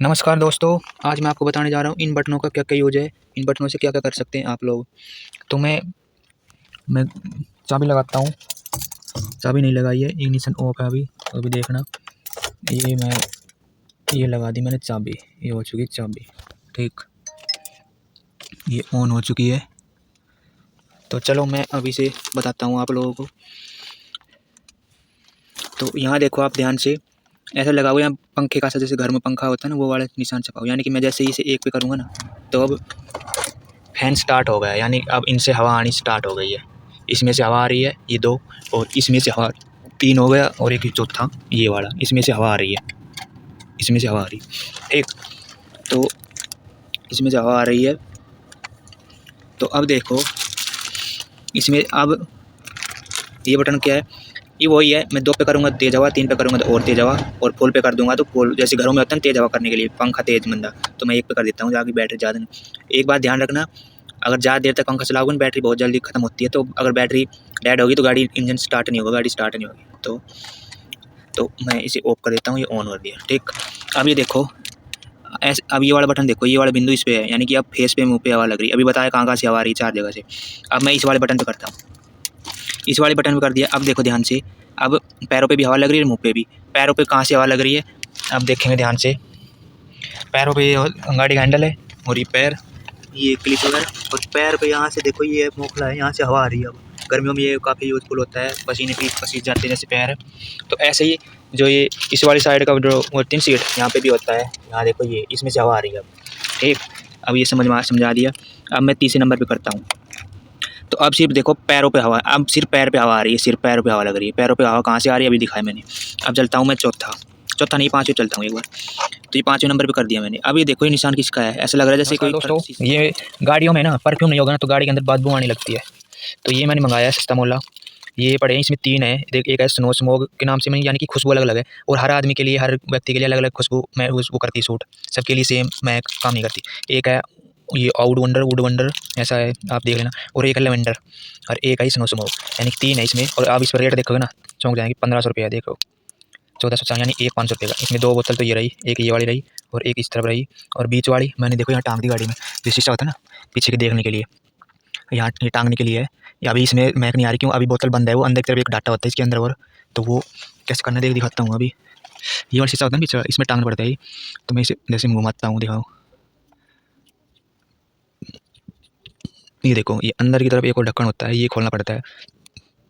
नमस्कार दोस्तों, आज मैं आपको बताने जा रहा हूँ इन बटनों का क्या क्या यूज है। इन बटनों से क्या क्या कर सकते हैं आप लोग। तो मैं चाबी लगाता हूँ। चाबी नहीं लगाई है, इग्निशन ऑफ है अभी। तो अभी देखना, ये लगा दी मैंने चाबी। ये हो चुकी चाबी, ठीक। ये ऑन हो चुकी है। तो चलो मैं अभी से बताता हूँ आप लोगों को। तो यहाँ देखो, आप ध्यान से ऐसा लगाओ। यहाँ पंखे का सा, जैसे घर में पंखा होता है ना, वो वाला निशान छपाओ। यानी कि मैं जैसे इसे एक पे करूँगा ना, तो अब फैन स्टार्ट हो गया। यानी अब इनसे हवा आनी स्टार्ट हो गई है। इसमें से हवा आ रही है, ये दो, और इसमें से हवा तीन हो गया, और एक चौथा ये वाला, इसमें से हवा आ रही है। इसमें से हवा आ रही है, ठीक। तो इसमें से हवा आ रही है। तो अब देखो, इसमें अब ये बटन क्या है, ये वही है। मैं दो पे करूँगा तेज हवा, तीन पे करूँगा तो और तेज हवा, और फुल पे कर दूंगा तो फुल। जैसे घरों में होता है ना तेज हवा करने के लिए, पंखा तेज मंदा, तो मैं एक पे कर देता हूँ जाके बैटरी ज़्यादा। एक बात ध्यान रखना, अगर ज़्यादा देर तक पंखा चलाओगे ना, बैटरी बहुत जल्दी ख़त्म होती है। तो अगर बैटरी डेड होगी तो गाड़ी इंजन स्टार्ट नहीं होगा, गाड़ी स्टार्ट नहीं होगी। तो मैं इसे ऑफ कर देता हूँ, ये ऑन कर दिया, ठीक। अब ये देखो, ऐसे अब ये वाला बटन देखो, ये वाला बिंदु इस पे है, यानी कि अब फेस पे, मुंह पे हवा लग रही है। अभी बताया कहाँ से हवा आ रही है, चार जगह से। अब मैं इस वाले बटन पे करता हूँ, इस वाले बटन पे कर दिया। अब देखो ध्यान से, अब पैरों पे भी हवा लग रही है, मुँह पे भी। पैरों पे कहाँ से हवा लग रही है, अब देखेंगे ध्यान से। पैरों पे गाड़ी का हैंडल है, और ये पैर, ये क्लिप वगैरह, और पैर पे यहाँ से देखो, ये मोखला है, यहाँ से हवा आ रही है। अब गर्मियों में ये काफ़ी यूज़फुल होता है, पसीने पसीज जाते हैं जैसे पैर है। तो ऐसे ही जो ये इस वाली साइड का जो होती है सीट, यहाँ पे भी होता है। यहाँ देखो, ये इसमें से हवा आ रही है अब, ठीक। अब ये समझा दिया। अब मैं तीसरे नंबर पर करता हूँ। तो अब सिर्फ देखो पैरों पे हवा, अब सिर्फ पैर पे हवा आ रही है, सिर्फ पैरों पे हवा लग रही है। पैरों पे हवा कहाँ से आ रही है अभी दिखाया मैंने। अब चलता हूँ मैं चौथा नहीं, पाँचवें चलता हूँ एक बार। तो ये पाँचवें नंबर पे कर दिया मैंने। अब ये देखो, ये निशान किसका है, ऐसा लग रहा है जैसे कोई दोस्तों, ये गाड़ियों में ना परफ्यूम नहीं होगा ना, तो गाड़ी के अंदर बदबू आने लगती है। तो ये मैंने मंगाया है सस्ता मोला। ये पड़े हैं, इसमें तीन है। एक है स्नो स्मोक के नाम से, मैंने यानी कि खुशबू अलग अलग है, और हर आदमी के लिए, हर व्यक्ति के लिए अलग अलग खुशबू मैं वो करती है सूट। सबके लिए सेम मैं काम नहीं करती। एक है ये वुड वंडर ऐसा है, आप देख लेना। और एक है लेवेंडर, और एक है स्नो स्मोक, यानी कि तीन है इसमें। और आप इस पर रेट देखोगे ना, चौंक जाएंगे। 1500 रुपये है, देखो 1400, यानी एक 500 रुपये का। इसमें दो बोतल तो ये रही, एक ये वाली रही, और एक इस तरफ रही। और बीच वाली मैंने देखो यहाँ टांग दी गाड़ी में, जो शीशा होता है ना पीछे के देखने के लिए, यहाँ ये टांगने के लिए है। या अभी इसमें महक नहीं आ रही, क्यों, अभी बोतल बंद है। वो अंदर की तरफ एक डाटा होता है इसके अंदर, और तो वो कैसे करना देख दिखाता हूँ। अभी ये वाला शीशा होता है ना पीछे, इसमें टांगना पड़ता है। तो मैं इसे जैसे घुमाता हूँ, दिखाओ। ये देखो, ये अंदर की तरफ एक और ढक्कन होता है, ये खोलना पड़ता है।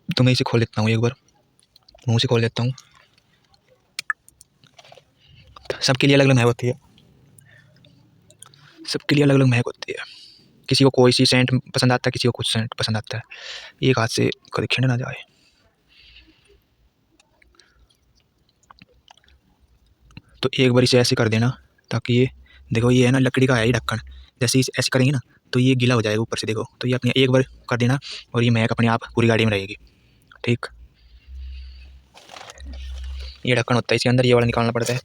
तो मैं इसे खोल लेता हूँ एक बार, मुँह से खोल लेता हूँ। सबके लिए अलग अलग महक होती है, सबके लिए अलग अलग महक होती है। किसी को कोई सी सेंट पसंद आता है, किसी को कुछ सेंट पसंद आता है। एक हाथ से कभी खिंड ना जाए। तो एक बार इसे ऐसे कर देना, ताकि ये देखो, ये है ना लकड़ी का है ये ढक्कन। जैसे इसे ऐसे करेंगे ना, तो ये गीला हो जाएगा ऊपर से, देखो। तो ये अपने एक बार कर देना, और ये महक अपने आप पूरी गाड़ी में रहेगी, ठीक। ये ढक्कन होता है इसके अंदर, ये वाला निकालना पड़ता है।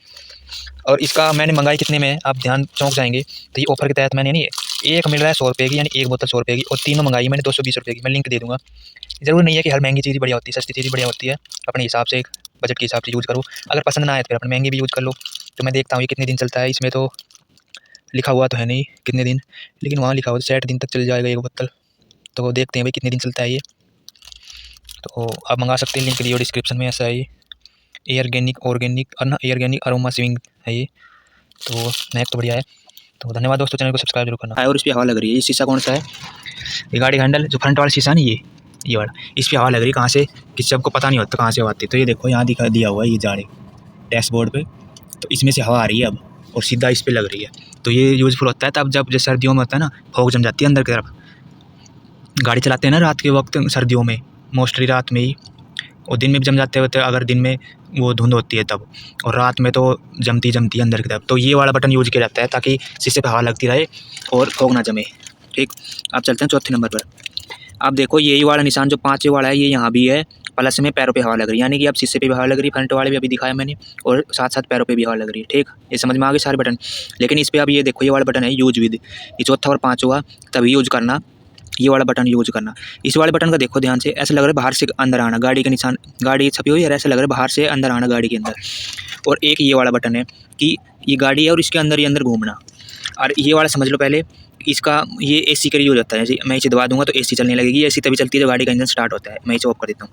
और इसका मैंने मंगाई कितने में, आप ध्यान चौंक जाएंगे। तो ये ऑफर के तहत मैंने नहीं, एक मिल रहा है 100 रुपये की, यानी एक बोतल 100 रुपये की, और तीनों मंगाई मैंने 220 रुपये की। मैं लिंक दे दूँगा। ज़रूर नहीं है कि हर महंगी चीज़ बढ़िया होती है, सस्ती चीज़ बढ़िया होती है। अपने हिसाब से, बजट के हिसाब से यूज़ करो। अगर पसंद ना आए तो फिर अपने महंगी भी यूज़ कर लो। तो मैं देखता हूँ ये कितने दिन चलता है। इसमें तो लिखा हुआ तो है नहीं कितने दिन, लेकिन वहाँ लिखा हुआ 60 दिन तक चल जाएगा एक बोतल। तो देखते हैं भाई कितने दिन चलता है ये। तो आप मंगा सकते हैं, लिंक दिए डिस्क्रिप्शन में। ऐसा है ये ऑर्गेनिक और ना ऑर्गेनिक अरोमा स्विंग है ये। तो महक तो बढ़िया है। तो धन्यवाद दोस्तों, चैनल को सब्सक्राइब जरूर करना है। और इस पर हवा लग रही है। ये शीशा कौन सा है, ये गाड़ी का हैंडल, जो फ्रंट वाला शीशा नहीं, ये वाला, इस पर हवा लग रही है। कहाँ से, किसी सबको पता नहीं होता कहाँ से हवा आती है। तो ये देखो, यहाँ दिखा दिया हुआ है ये जाड़े डैशबोर्ड पे। तो इसमें से हवा आ रही है अब, और सीधा इस पर लग रही है। तो ये यूज़फुल होता है तब जब जैसे सर्दियों में होता है ना, फॉग जम जाती है अंदर की तरफ। गाड़ी चलाते हैं ना रात के वक्त, सर्दियों में मोस्टली रात में ही, और दिन में भी जम जाते होते हैं अगर दिन में वो धुंध होती है तब, और रात में तो जमती है अंदर की तरफ। तो ये वाला बटन यूज़ किया जाता है ताकि शीशे पे हवा लगती रहे और फॉग ना जमे, ठीक। अब चलते हैं चौथे नंबर पर। आप देखो, यही वाला निशान जो पाँचवें वाला है, ये यहाँ भी है। प्लस में पैरों पे हवा लग रही है, यानी कि अब शीशे पे भी हवा लग रही है, फ्रंट वाले भी अभी दिखाया मैंने, और साथ साथ पैरों पे भी हवा लग रही है, ठीक। ये समझ में आ गए सारे बटन। लेकिन इस पर अब ये देखो, ये वाला बटन है यूज विद, ये चौथा और पाँचवा तभी यूज करना, ये वाला बटन यूज करना। इस वाले बटन का देखो ध्यान से, ऐसा लग रहा है बाहर से अंदर आना, गाड़ी के निशान, गाड़ी छपी हुई है, ऐसा लग रहा है बाहर से अंदर आना गाड़ी के अंदर। और एक ये वाला बटन है कि ये गाड़ी है और इसके अंदर ही अंदर घूमना। और ये वाला समझ लो पहले, इसका ये एसी के लिए यूज़ होता है। जैसे मैं इसे दबा दूंगा तो एसी चलने लगेगी। एसी तभी चलती है जब गाड़ी का इंजन स्टार्ट होता है। मैं इसे ऑफ कर देता हूँ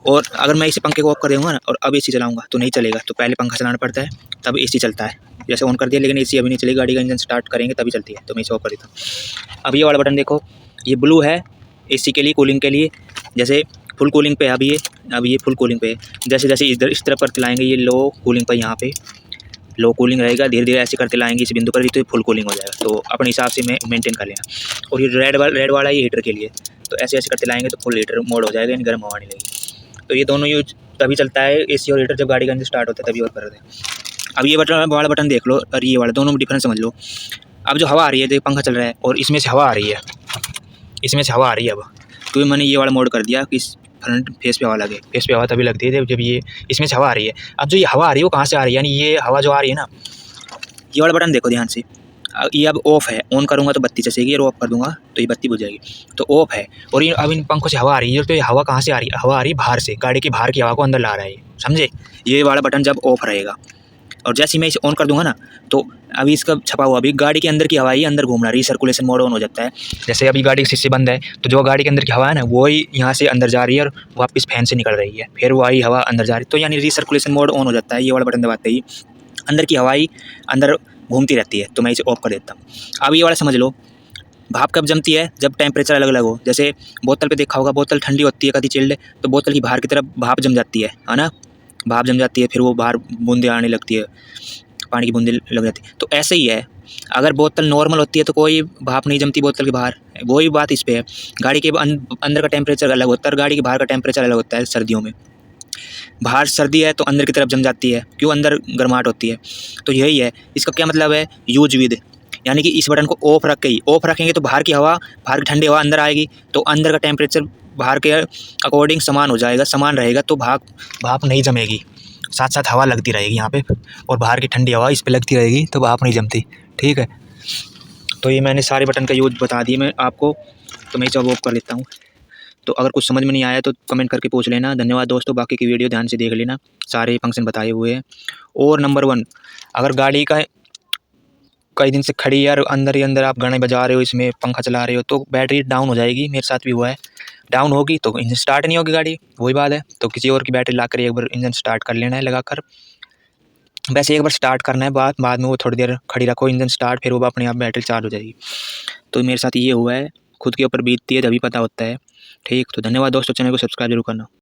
और अगर मैं इसे पंखे को ऑफ कर दूँगा ना और अब एसी चलाऊँगा तो नहीं चलेगा। तो पहले पंखा चलाना पड़ता है तब एसी चलता है। जैसे ऑन कर दिया, लेकिन एसी अभी नहीं चलेगी, गाड़ी का इंजन स्टार्ट करेंगे तभी चलती है। तो मैं इसे ऑफ कर देता हूँ। अब ये वाला बटन देखो, ये ब्लू है एसी के लिए, कूलिंग के लिए। जैसे फुल कूलिंग पे है अब ये फुल कूलिंग पे है। जैसे जैसे इधर इस तरफ करते लाएंगे ये लो कूलिंग पर, यहाँ पे लो कूलिंग रहेगा। धीरे धीरे ऐसे करते लाएंगे इस बिंदु पर तो ये फुल कूलिंग हो जाएगा। तो अपने हिसाब से मेंटेन कर लेना। और ये रेड वाला ये हीटर के लिए, तो ऐसे ऐसे करते लाएंगे तो फुल हीटर मोड हो जाएगा, यानी गर्म हवा नहीं लगेगी। तो ये दोनों यूज तभी चलता है एसी और हीटर जब गाड़ी का इंजन स्टार्ट होता है तभी और कर दें। अब ये वाला बटन देख लो और ये वाला, दोनों में डिफरेंस समझ लो। अब जो हवा आ रही है, देखो पंखा चल रहा है और इसमें से हवा आ रही है, इसमें से हवा आ रही है। अब क्योंकि मैंने ये वाला मोड कर दिया कि फ्रंट फेस पे हवा लगे। फेस पे हवा तभी लगती है जब ये इसमें से हवा आ रही है। अब जो ये हवा आ रही है वो कहाँ से आ रही है, यानी ये हवा जो आ रही है ना, ये वाला बटन देखो ध्यान से। ये अब ऑफ है, ऑन करूँगा तो बत्ती चसेगी और ऑफ कर दूंगा तो ये बत्ती बुझ जाएगी। तो ऑफ है। और ये अब इन पंखों से हवा आ रही है, तो ये हवा कहाँ से आ रही है, हवा आ रही है बाहर से, गाड़ी की बाहर की हवा को अंदर ला रहा है, समझे। ये वाला बटन जब ऑफ रहेगा और जैसे ही मैं इसे ऑन कर दूंगा ना, तो अभी इसका छपा हुआ, अभी गाड़ी के अंदर की हवा ही अंदर घूम रहा है, रिसर्कुलेशन मोड ऑन हो जाता है। जैसे अभी गाड़ी का शीशे बंद है तो जो गाड़ी के अंदर की हवा है ना वो ही यहाँ से अंदर जा रही है और वापस फैन से निकल रही है, फिर वही हवा अंदर जा रही है। तो यानी रिसर्कुलेशन मोड ऑन हो जाता है। ये वाला बटन दबाते ही अंदर की हवा ही अंदर घूमती रहती है। तो मैं इसे ऑफ कर देता हूँ। अब ये वाला समझ लो, भाप कब जमती है, जब टेम्परेचर अलग अलग हो। जैसे बोतल पे देखा होगा, बोतल ठंडी होती है कभी चिल्ड, तो बोतल की बाहर की तरफ भाप जम जाती है ना, भाप जम जाती है, फिर वो बाहर बूंदे आने लगती है, पानी की बूंदे लग जाती है। तो ऐसे ही है, अगर बोतल नॉर्मल होती है तो कोई भाप नहीं जमती बोतल के बाहर। वही बात इस पे है, गाड़ी के अंदर का टेम्परेचर अलग होता है और गाड़ी के बाहर का टेम्परेचर अलग होता है। सर्दियों में बाहर सर्दी है तो अंदर की तरफ जम जाती है, क्यों, अंदर गर्माहट होती है। तो यही है, इसका क्या मतलब है, यूज विद, यानी कि इस बटन को ऑफ रख के ही, ऑफ रखेंगे तो बाहर की हवा, बाहर की ठंडी हवा अंदर आएगी, तो अंदर का टेम्परेचर बाहर के अकॉर्डिंग समान हो जाएगा, समान रहेगा। तो भाप नहीं जमेगी, साथ साथ हवा लगती रहेगी यहाँ पे और बाहर की ठंडी हवा इस पे लगती रहेगी, तो भाप नहीं जमती। ठीक है, तो ये मैंने सारे बटन का यूज बता दिए मैं आपको। तो मैं इसे ऑफ कर लेता हूँ। तो अगर कुछ समझ में नहीं आया तो कमेंट करके पूछ लेना। धन्यवाद दोस्तों, बाकी की वीडियो ध्यान से देख लेना, सारे फंक्शन बताए हुए हैं। और नंबर 1, अगर गाड़ी का कई दिन से खड़ी है और अंदर ही अंदर आप गाने बजा रहे हो, इसमें पंखा चला रहे हो, तो बैटरी डाउन हो जाएगी। मेरे साथ भी हुआ है, डाउन होगी तो इंजन स्टार्ट नहीं होगी गाड़ी, वही बात है। तो किसी और की बैटरी ला कर एक बार इंजन स्टार्ट कर लेना है लगाकर। वैसे एक बार स्टार्ट करना है, बाद में वो थोड़ी देर खड़ी रखो इंजन स्टार्ट, फिर वो अपने आप बैटरी चार्ज हो जाएगी। तो मेरे साथ ये हुआ है, खुद के ऊपर बीतती है तभी पता होता है। ठीक, तो धन्यवाद दोस्तों, चैनल को सब्सक्राइब जरूर करना।